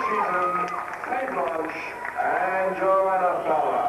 Cheatham, Kate Blanche, and Joanna Fowler.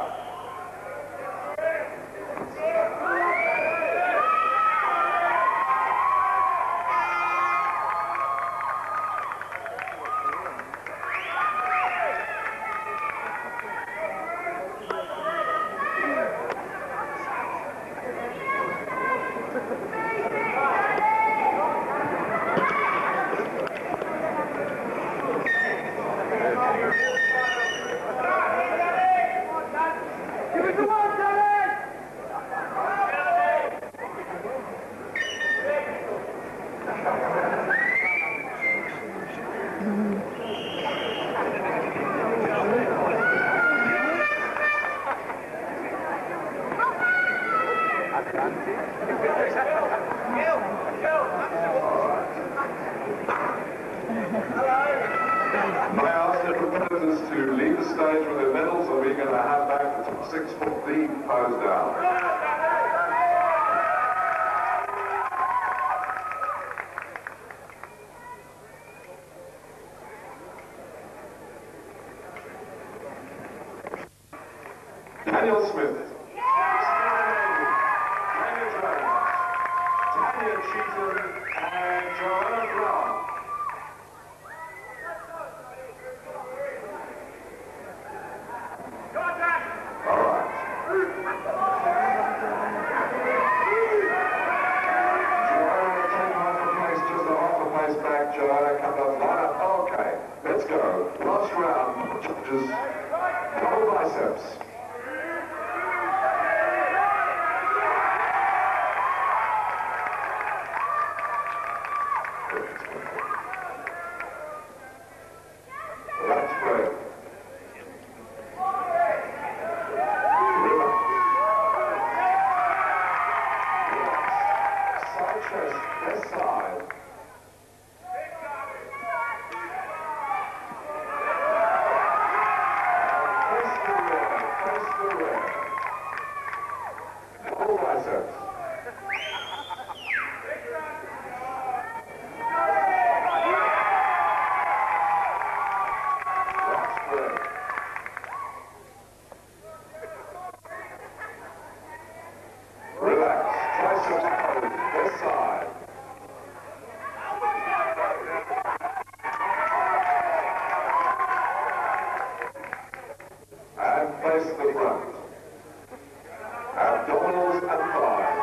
May I ask the proposers to leave the stage with their medals, or are we going to have back the 6-foot deep pose down? Daniel Smith, Daniel Jones, Tanya Cheatham, and Joanna Brown. All right. Joanna, take half a place, just a half a place back. Joanna, come up, line up. Okay, let's go. Last round, judges, double biceps. That's great. Relax. Side chest, left side. Press the rear. Double biceps. Relax, triceps covered, this side. And face the front. Abdominals and thighs.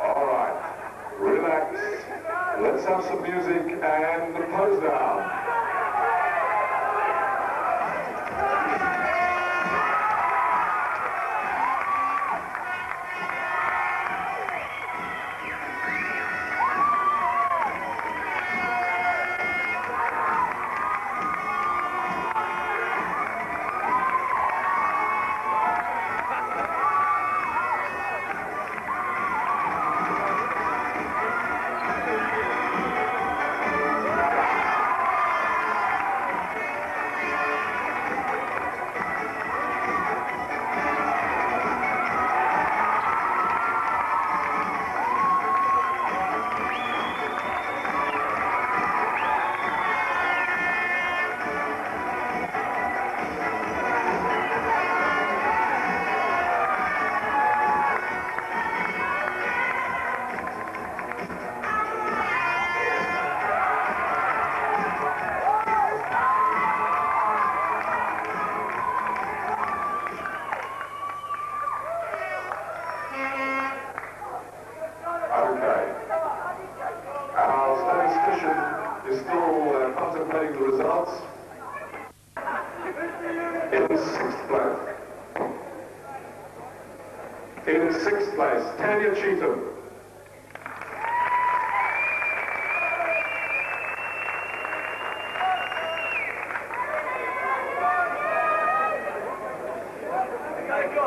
All right, relax. Let's have some music and pose down. Is still contemplating the results. In 6th place. In 6th place, Tanya Cheatham.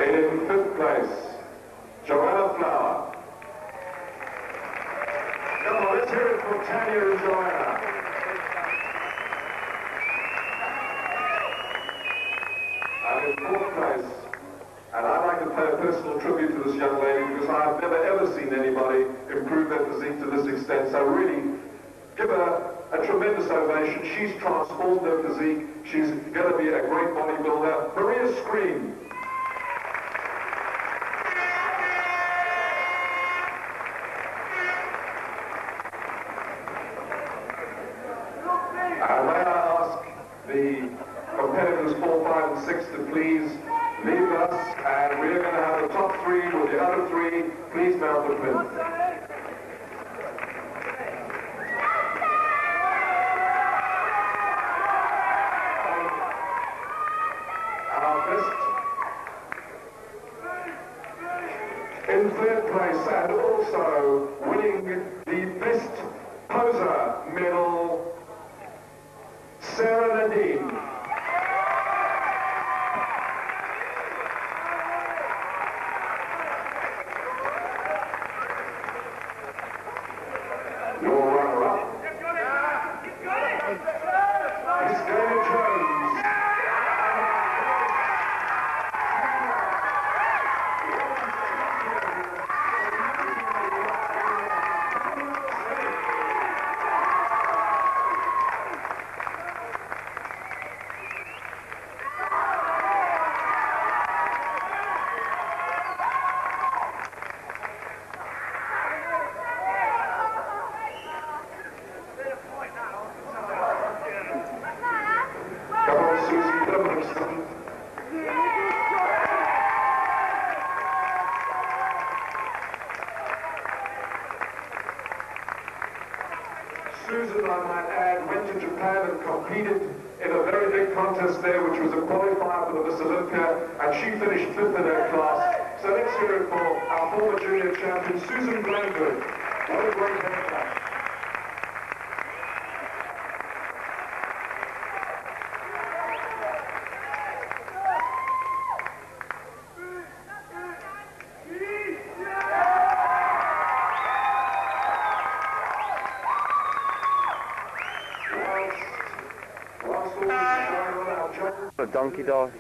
In 5th place, Joanna Flower. Come on, let's hear it for Tanya and Joanna. And in 4th place, and I'd like to play a personal tribute to this young lady because I've never ever seen anybody improve their physique to this extent. So really, give her a tremendous ovation. She's transformed her physique. She's going to be a great bodybuilder. Maria, scream. May I ask the competitors 4, 5 and 6 to please leave us, and we're going to have the top 3 with the other 3. Please mount the plinth. Our best in third place and also winning the best poser medal, Sarah Nadine. Your runner-up, Miss Gayla Jones. Susan, I might add, went to Japan and competed in a very big contest there, which was a qualifier for the Miss Olympia, and she finished 5th in her class. So let's hear it for our former junior champion, Susan Blanford. What a great haircut. A donkey dog.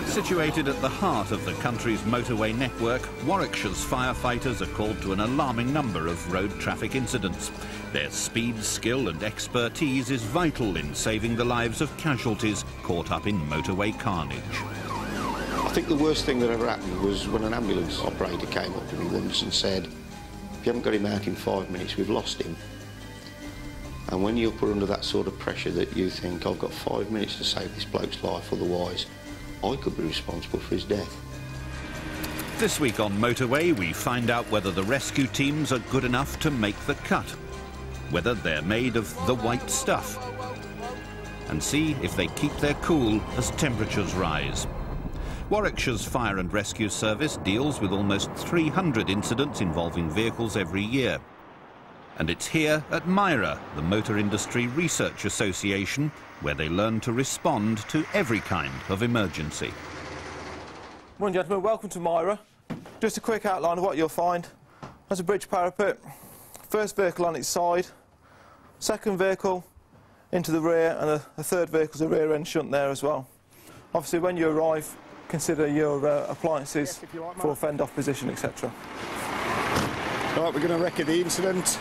Situated at the heart of the country's motorway network, Warwickshire's firefighters are called to an alarming number of road traffic incidents. Their speed, skill and expertise is vital in saving the lives of casualties caught up in motorway carnage. I think the worst thing that ever happened was when an ambulance operator came up to me once and said, if you haven't got him out in 5 minutes, we've lost him. And when you're put under that sort of pressure that you think, I've got 5 minutes to save this bloke's life, otherwise I could be responsible for his death. This week on Motorway, we find out whether the rescue teams are good enough to make the cut, whether they're made of the white stuff, and see if they keep their cool as temperatures rise. Warwickshire's Fire and Rescue Service deals with almost 300 incidents involving vehicles every year. And it's here at MIRA, the Motor Industry Research Association, where they learn to respond to every kind of emergency. Morning, gentlemen. Welcome to MIRA. Just a quick outline of what you'll find. There's a bridge parapet, first vehicle on its side, second vehicle into the rear, and a third vehicle's a rear end shunt there as well. Obviously, when you arrive, consider your appliances for fend-off position, etc. Right, we're going to record the incident.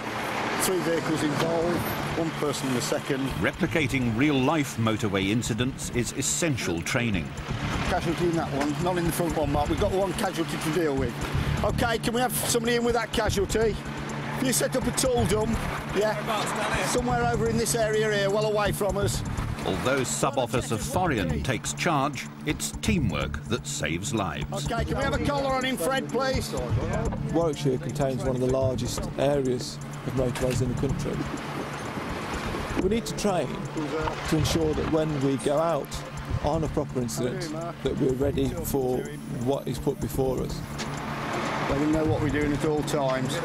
3 vehicles involved, 1 person in the second. Replicating real-life motorway incidents is essential training. casualty in that one, not in the front one, Mark. We've got one casualty to deal with. OK, can we have somebody in with that casualty? Can you set up a tool dump? Yeah, somewhere over in this area here, well away from us. Although Sub-Officer Thorian takes charge, it's teamwork that saves lives. OK, can we have a collar on him, Fred, please? Warwickshire contains one of the largest areas of motorways in the country. We need to train to ensure that when we go out on a proper incident, that we're ready for what is put before us. Let them know what we're doing at all times.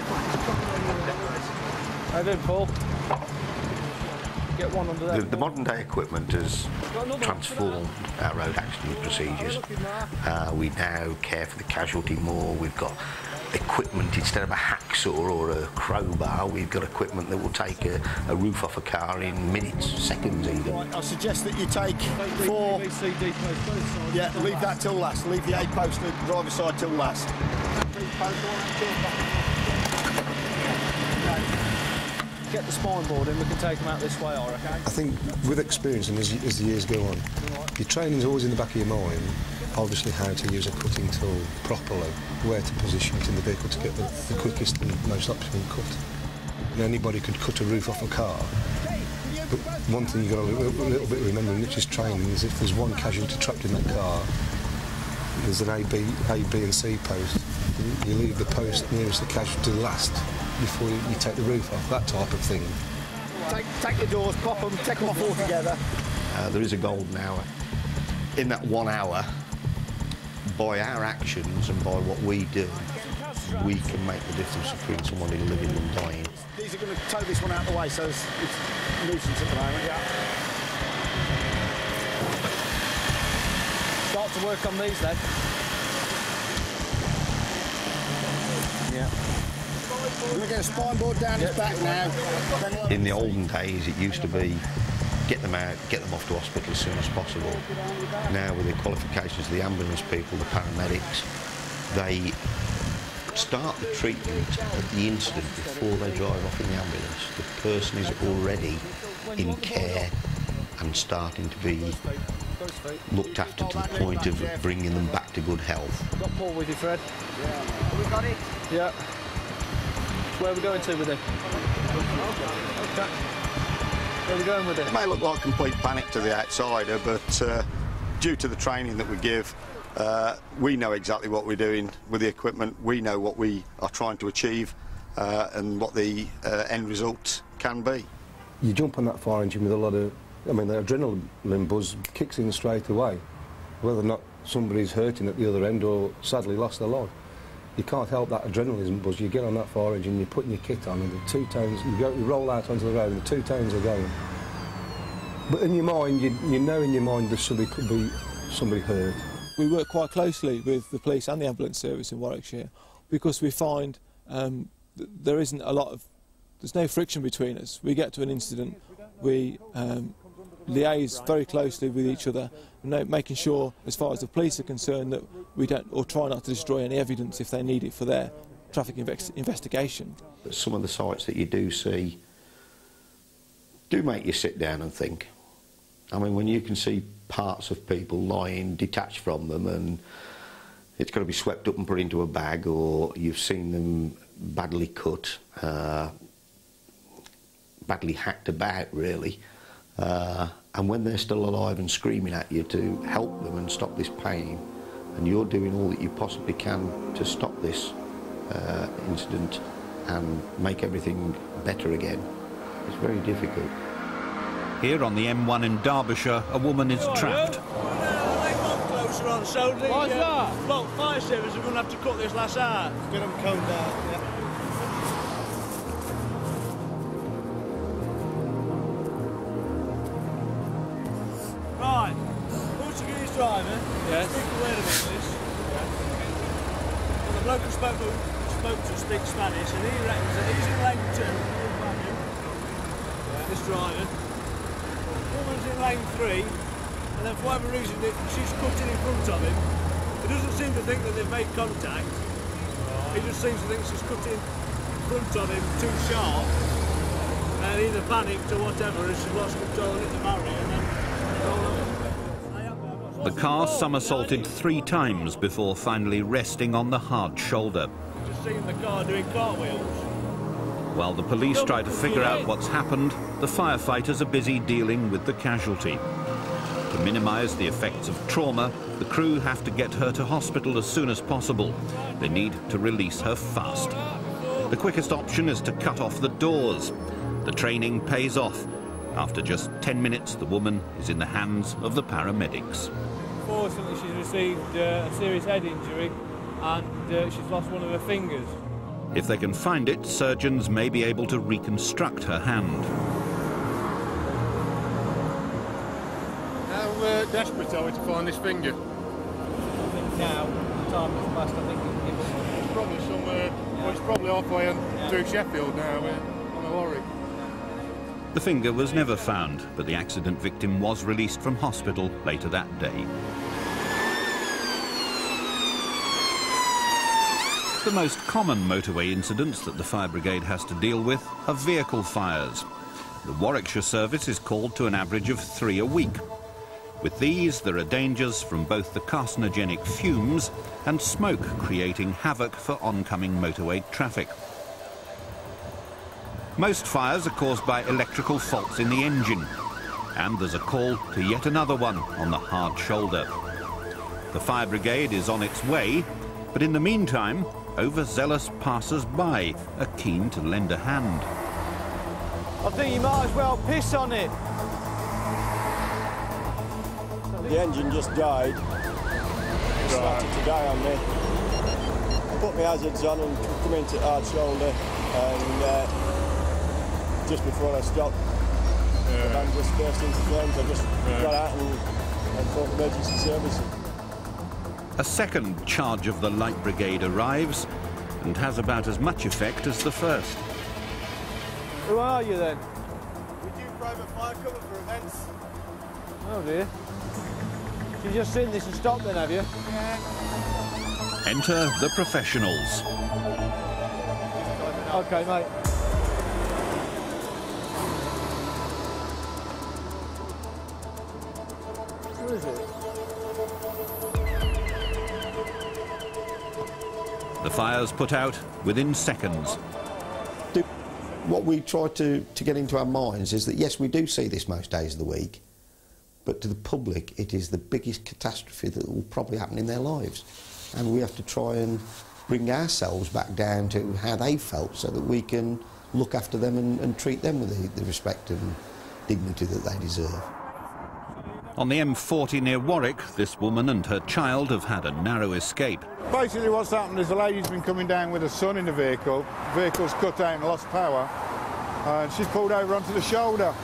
How you doing, Paul? Get one under there. The modern day equipment has transformed our road accident procedures. We now care for the casualty more. We've got equipment instead of a hacksaw or a crowbar. We've got equipment that will take a roof off a car in minutes, seconds even. I suggest that you take 4. Yeah, leave that till last. Leave the A post at the driver's side till last. Get the spine board in, we can take them out this way, I reckon. I think with experience and as the years go on, your training's always in the back of your mind, obviously how to use a cutting tool properly, where to position it in the vehicle to get the quickest and most optimum cut. And anybody could cut a roof off a car, but one thing you've got a little bit remembering, which is training, is if there's one casualty trapped in that car, there's an A, B and C post. You leave the post nearest the casualty last before you take the roof off, that type of thing. Take the doors, pop them, take them off altogether. There is a golden hour. In that 1 hour, by our actions and by what we do, we can make the difference between somebody living and dying. These are going to tow this one out of the way, so it's nuisance at the moment, yeah. Start to work on these then. Yeah. We're going to get a spine board down his back now. In the olden days, it used to be get them out, get them off to hospital as soon as possible. Now, with the qualifications of the ambulance people, the paramedics, they start the treatment at the incident before they drive off in the ambulance. The person is already in care and starting to be looked after to the point of bringing them back to good health. Got Paul with you, Fred? Yeah. Have we got it? Yeah. Where are we going to with it? Okay. Where are we going with it? It may look like complete panic to the outsider, but due to the training that we give, we know exactly what we're doing with the equipment. We know what we are trying to achieve and what the end result can be. You jump on that fire engine with a lot of, the adrenaline buzz kicks in straight away, whether or not somebody's hurting at the other end or sadly lost their life. You can't help that adrenaline buzz. You get on that fire engine, you're putting your kit on, and the two tones, you roll out onto the road, and the two tones are going. But in your mind, you know in your mind that somebody could be somebody hurt. We work quite closely with the police and the ambulance service in Warwickshire because we find there isn't a lot of, there's no friction between us. We get to an incident, we liaise very closely with each other, making sure, as far as the police are concerned, that we don't, or try not to destroy any evidence if they need it for their traffic investigation. Some of the sights that you do see do make you sit down and think. I mean, when you can see parts of people lying detached from them and it's got to be swept up and put into a bag, or you've seen them badly cut, badly hacked about, really. And when they're still alive and screaming at you to help them and stop this pain, and you're doing all that you possibly can to stop this incident and make everything better again, it's very difficult. Here on the M1 in Derbyshire, a woman is trapped. Closer on, so the fire service are going to have to cut this last out. Get them combed out, yeah. Right, Portuguese driver, speak a word of English. And the bloke who spoke to speaks Spanish, and he reckons that he's in lane 2, this driver. Woman's in lane 3, and then for whatever reason she's cutting in front of him. He doesn't seem to think that they've made contact. He just seems to think she's cutting in front of him too sharp, and either panicked or whatever, and she's lost control and hit the barrier, and then roll over. The car somersaulted 3 times before finally resting on the hard shoulder. Just seen the car doing cartwheels. While the police try to figure out what's happened, the firefighters are busy dealing with the casualty. To minimise the effects of trauma, the crew have to get her to hospital as soon as possible. They need to release her fast. The quickest option is to cut off the doors. The training pays off. After just 10 minutes, the woman is in the hands of the paramedics. Fortunately, she's received a serious head injury and she's lost one of her fingers. If they can find it, surgeons may be able to reconstruct her hand. How desperate are we to find this finger? I think now, the time has passed, I think we can give us one. It's probably somewhere, well, it's probably halfway through Sheffield now on a lorry. The finger was never found, but the accident victim was released from hospital later that day. The most common motorway incidents that the fire brigade has to deal with are vehicle fires. The Warwickshire service is called to an average of 3 a week. With these, there are dangers from both the carcinogenic fumes and smoke creating havoc for oncoming motorway traffic. Most fires are caused by electrical faults in the engine, and there's a call to yet another one on the hard shoulder. The fire brigade is on its way, but in the meantime, overzealous passers-by are keen to lend a hand. I think you might as well piss on it. The engine just died. It started to die on me. I put my hazards on and come into hard shoulder, and just before I stopped, the van just burst into flames. I just got out and called emergency services. A second charge of the Light Brigade arrives and has about as much effect as the first. Who are you then? We do private fire cover for events. Oh dear. You've just seen this and stopped then, have you? Yeah. Enter the professionals. OK, mate. Where is it? The fire's put out within seconds. What we try to get into our minds is that, yes, we do see this most days of the week, but to the public it is the biggest catastrophe that will probably happen in their lives. And we have to try and bring ourselves back down to how they felt so that we can look after them and treat them with the respect and dignity that they deserve. On the M40 near Warwick, this woman and her child have had a narrow escape. Basically what's happened is the lady's been coming down with her son in the vehicle. The vehicle's cut out and lost power, and she's pulled over onto the shoulder.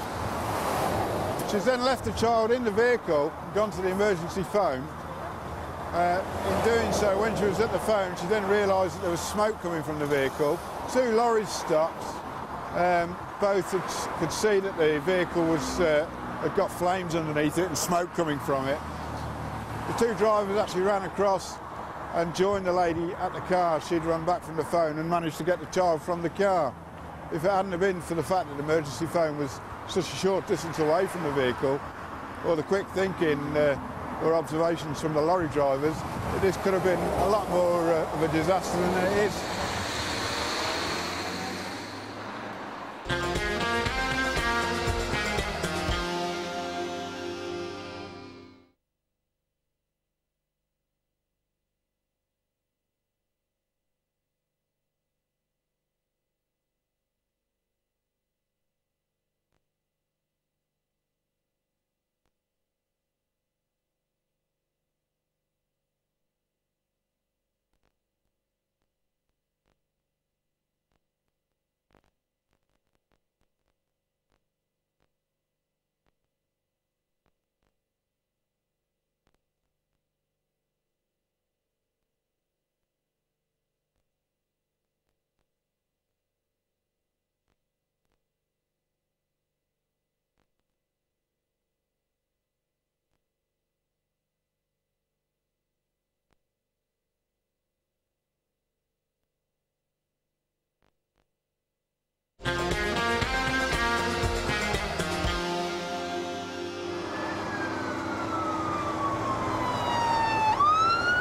She's then left the child in the vehicle, gone to the emergency phone. In doing so, when she was at the phone, she then realised that there was smoke coming from the vehicle. 2 lorries stopped. Both could see that the vehicle was had got flames underneath it and smoke coming from it. The 2 drivers actually ran across and joined the lady at the car. She'd run back from the phone and managed to get the child from the car. If it hadn't have been for the fact that the emergency phone was such a short distance away from the vehicle, or the quick thinking or observations from the lorry drivers, this could have been a lot more of a disaster than it is.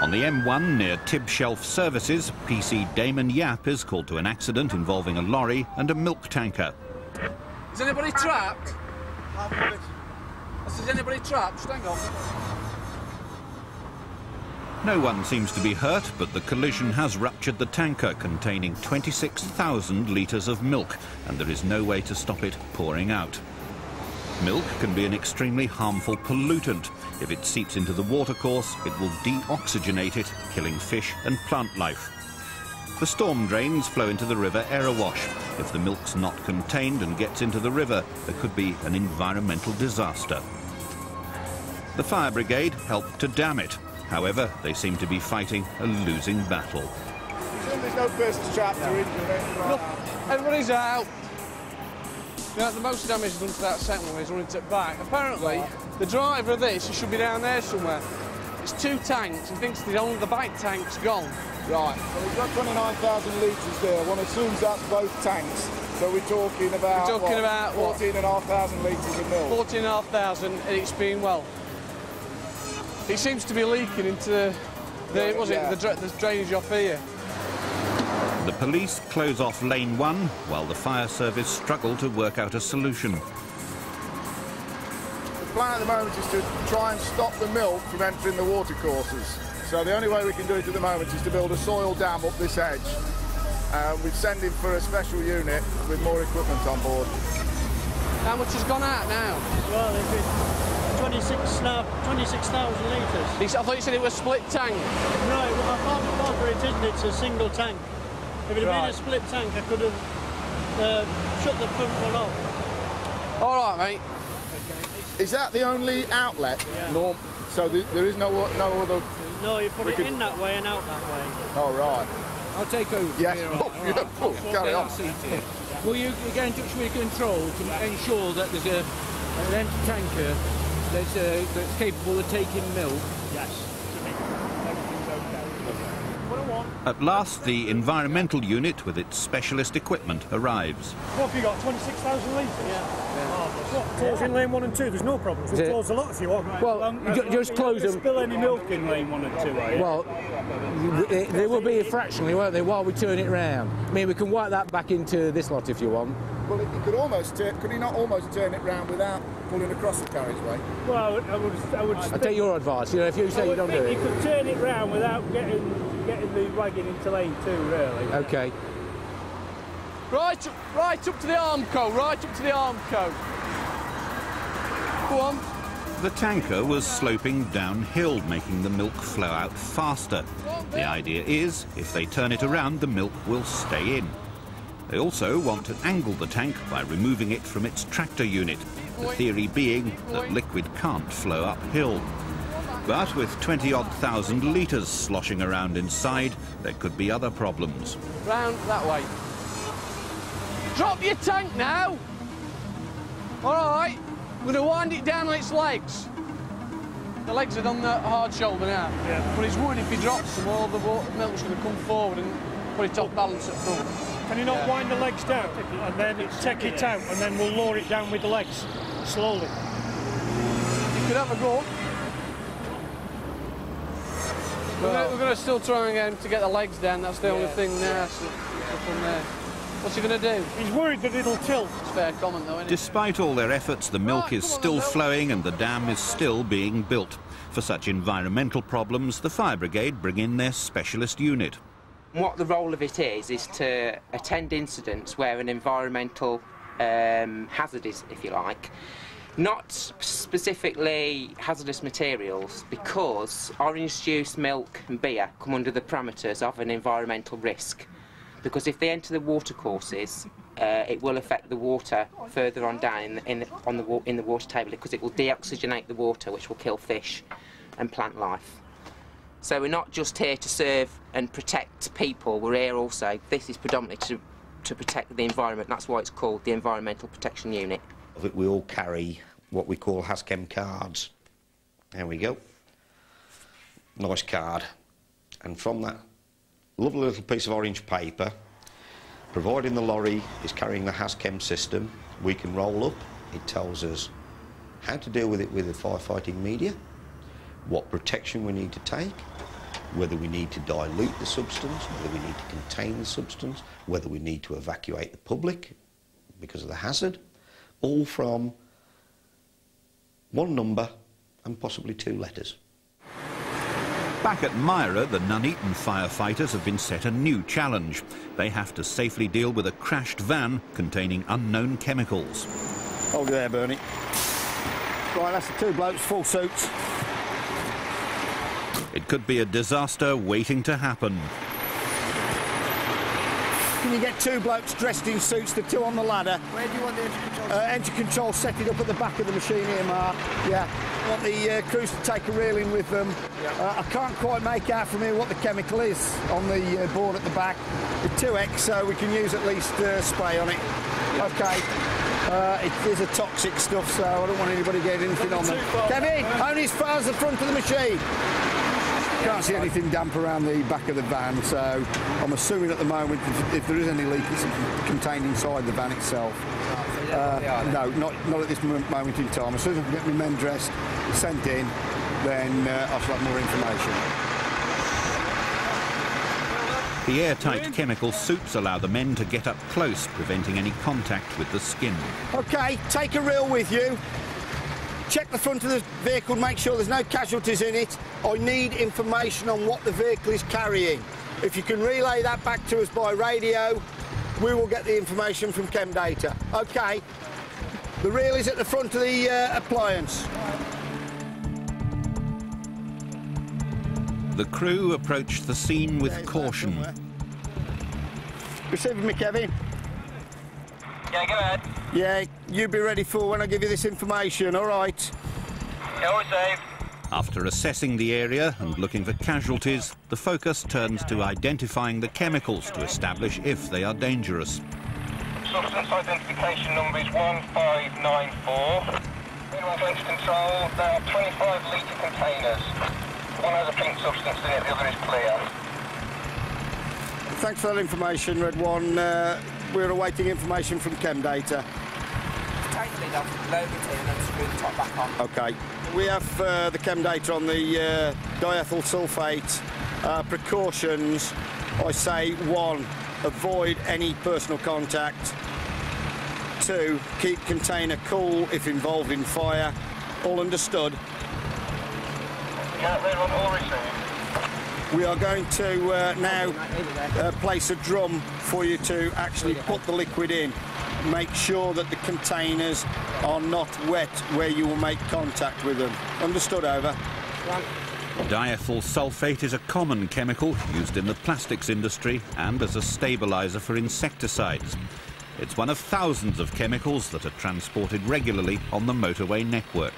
On the M1 near Tibshelf Services, PC Damon Yap is called to an accident involving a lorry and a milk tanker. Is anybody trapped? Is anybody trapped? Hang on. No one seems to be hurt, but the collision has ruptured the tanker containing 26,000 litres of milk, and there is no way to stop it pouring out. Milk can be an extremely harmful pollutant. If it seeps into the watercourse, it will deoxygenate it, killing fish and plant life. The storm drains flow into the river Erewash. If the milk's not contained and gets into the river, there could be an environmental disaster. The fire brigade helped to dam it. However, they seem to be fighting a losing battle. There's no persons trapped or injured. Look, everybody's out. You know, the most damage done to that second one is running to the back. Apparently, the driver of this, he should be down there somewhere. It's 2 tanks. He thinks the back tank's gone. Right, so we've got 29,000 litres there. One assumes that's both tanks. So we're talking about, 14,500 litres of milk. 14,500, and it's been, well, it seems to be leaking into the drainage off here. The police close off lane 1 while the fire service struggle to work out a solution. The plan at the moment is to try and stop the milk from entering the watercourses. So the only way we can do it at the moment is to build a soil dam up this edge. We're sending for a special unit with more equipment on board. How much has gone out now? Well, it's 26,000 litres. I thought you said it was a split tank. No, well, I thought it isn't. It's a single tank. If it had been a split tank, I could have shut the front one off. All right, mate. Is that the only outlet? Yeah. No. So there is no other... No, you put it in that way and out that way. Oh, right. I'll take over. Yes, carry on. Will you get in touch with control to ensure that there's an empty tanker that's capable of taking milk? Yes. At last, the environmental unit with its specialist equipment arrives. What have you got, 26,000 litres? Yeah. Close in lane 1 and 2, there's no problem. We'll close a lot if you want. Well, just close them. Spill any milk in lane 1 and 2, are you? Well, they will be fractionally, won't they, while we turn it round. I mean, we can wipe that back into this lot if you want. Well, it could almost could he not almost turn it round without pulling across the carriageway? Well, I would I'll take your advice. You know, if you say you don't do it. You could turn it round without getting the wagon into lane 2, really. OK. Right up to the Armco, right up to the Armco. Go on. The tanker was sloping downhill, making the milk flow out faster. The idea is, if they turn it around, the milk will stay in. They also want to angle the tank by removing it from its tractor unit, the theory being that liquid can't flow uphill. But with 20-odd thousand litres sloshing around inside, there could be other problems. Round that way. Drop your tank now! All right, we're going to wind it down on its legs. The legs are on the hard shoulder now. Yeah. But he's worried if he drops them, all the milk's going to come forward and put it off balance at front. Can you not wind the legs down and then take it out and then we'll lower it down with the legs, slowly? You could have a go. We're going to still try again to get the legs down, that's the only thing there. So from there. What's he going to do? He's worried that it'll tilt. It's fair comment though, isn't it? Despite all their efforts, the milk is still flowing and the dam is still being built. For such environmental problems, the fire brigade bring in their specialist unit. What the role of it is to attend incidents where an environmental hazard is, if you like. Not specifically hazardous materials, because orange juice, milk and beer come under the parameters of an environmental risk. Because if they enter the watercourses, it will affect the water further on down in the water table, because it will deoxygenate the water, which will kill fish and plant life. So we're not just here to serve and protect people, we're here also, this is predominantly to protect the environment. That's why it's called the Environmental Protection Unit. We all carry what we call HAZChem cards. There we go. Nice card. And from that lovely little piece of orange paper, providing the lorry is carrying the HAZChem system, we can roll up. It tells us how to deal with it with the firefighting media, what protection we need to take, whether we need to dilute the substance, whether we need to contain the substance, whether we need to evacuate the public because of the hazard, all from one number and possibly 2 letters. Back at Myra, the Nuneaton firefighters have been set a new challenge. They have to safely deal with a crashed van containing unknown chemicals. Hold it there, Bernie. Right, that's the 2 blokes, full suits. It could be a disaster waiting to happen. Can you get 2 blokes dressed in suits, the 2 on the ladder? Where do you want the engine control? Engine control set it up at the back of the machine here, Mark. Yeah. I want the crews to take a reel in with them. I can't quite make out from here what the chemical is on the board at the back. The 2X, so we can use at least spray on it. Okay. It is a toxic stuff, so I don't want anybody getting anything on them. Kevin, only as far as the front of the machine. Can't see anything damp around the back of the van, so I'm assuming at the moment if there is any leak, it's contained inside the van itself. No, not at this moment in time. As soon as I can get my men dressed, sent in, then I shall have more information. The airtight chemical suits allow the men to get up close, preventing any contact with the skin. OK, take a reel with you. Check the front of the vehicle, make sure there's no casualties in it. I need information on what the vehicle is carrying. If you can relay that back to us by radio, we will get the information from Chem Data. OK. The reel is at the front of the appliance. The crew approached the scene with caution. Receiving me, Kevin? Yeah, go ahead. Yeah, you be ready for when I give you this information, all right? Yeah, all safe. After assessing the area and looking for casualties, the focus turns to identifying the chemicals to establish if they are dangerous. Substance identification number is 1594. Anyone going to control, there are 25-litre containers. One has a pink substance in it, the other is clear. Thanks for that information, Red One. We're awaiting information from Chem Data. Take the lid off, load it in and screw the top back on. OK. We have the Chem Data on the diethyl sulfate precautions. I say 1, avoid any personal contact. 2, keep container cool if involved in fire. All understood? Yeah, Red One, all received. We are going to now place a drum for you to actually put the liquid in. Make sure that the containers are not wet where you will make contact with them. Understood, over. Diethyl sulfate is a common chemical used in the plastics industry and as a stabiliser for insecticides. It's one of thousands of chemicals that are transported regularly on the motorway network.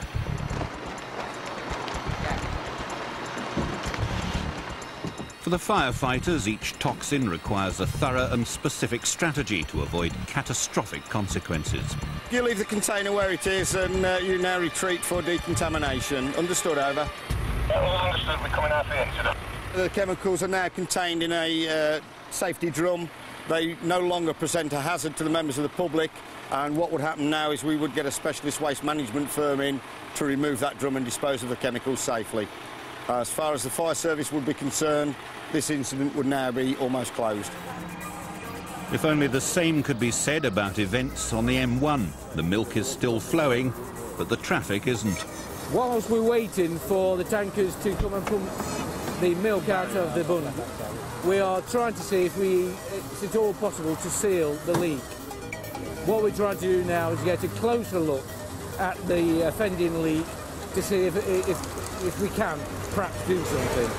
For the firefighters, each toxin requires a thorough and specific strategy to avoid catastrophic consequences. You leave the container where it is and you now retreat for decontamination. Understood, over. Yeah, all understood. We're coming out for the incident. The chemicals are now contained in a safety drum. They no longer present a hazard to the members of the public, and what would happen now is we would get a specialist waste management firm in to remove that drum and dispose of the chemicals safely. As far as the fire service would be concerned, this incident would now be almost closed. If only the same could be said about events on the M1. The milk is still flowing, but the traffic isn't. Whilst we're waiting for the tankers to come and pump the milk out of the bund, we are trying to see if it's at all possible to seal the leak. What we're trying to do now is get a closer look at the offending leak to see if we can perhaps do something.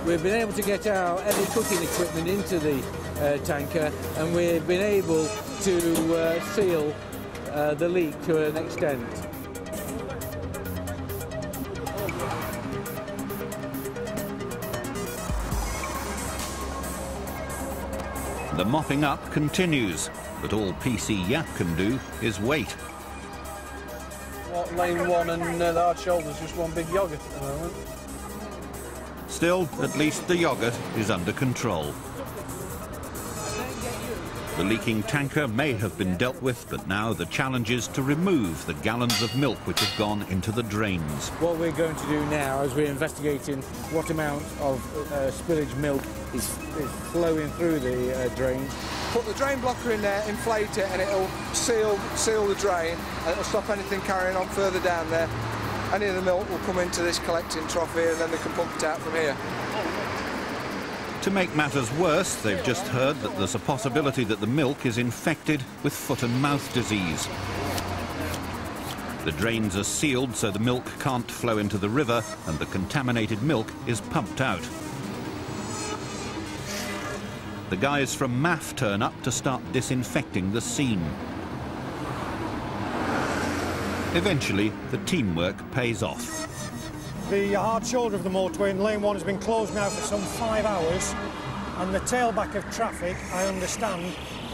We've been able to get our heavy cutting equipment into the tanker, and we've been able to seal the leak to an extent. The mopping up continues, but all PC Yap can do is wait. What, lane 1 and the hard shoulder's just one big yoghurt at the moment. Still, at least the yoghurt is under control. The leaking tanker may have been dealt with, but now the challenge is to remove the gallons of milk which have gone into the drains. What we're going to do now is we're investigating what amount of spillage milk is flowing through the drain. Put the drain blocker in there, inflate it, and it'll seal the drain, and it'll stop anything carrying on further down there. Any of the milk will come into this collecting trough here, and then they can pump it out from here. To make matters worse, they've just heard that there's a possibility that the milk is infected with foot and mouth disease. The drains are sealed so the milk can't flow into the river, and the contaminated milk is pumped out. The guys from MAF turn up to start disinfecting the scene. Eventually, the teamwork pays off. The hard shoulder of the motorway in lane 1 has been closed now for some 5 hours, and the tailback of traffic, I understand,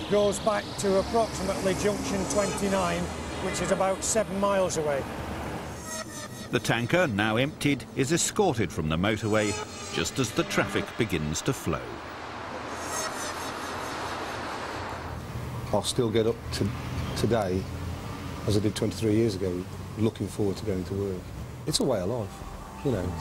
goes back to approximately junction 29, which is about 7 miles away. The tanker, now emptied, is escorted from the motorway just as the traffic begins to flow. I'll still get up to today, as I did 23 years ago, looking forward to going to work. It's a way of life. You know,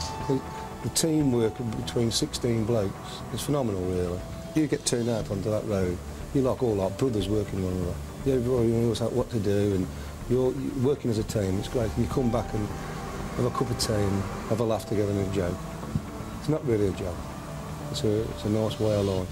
the teamwork between 16 blokes is phenomenal, really. You get turned out onto that road, you're all like brothers working on it. Everybody knows what to do, and you're working as a team. It's great. And you come back and have a cup of tea and have a laugh together and a joke. It's not really a job. It's a nice way of life.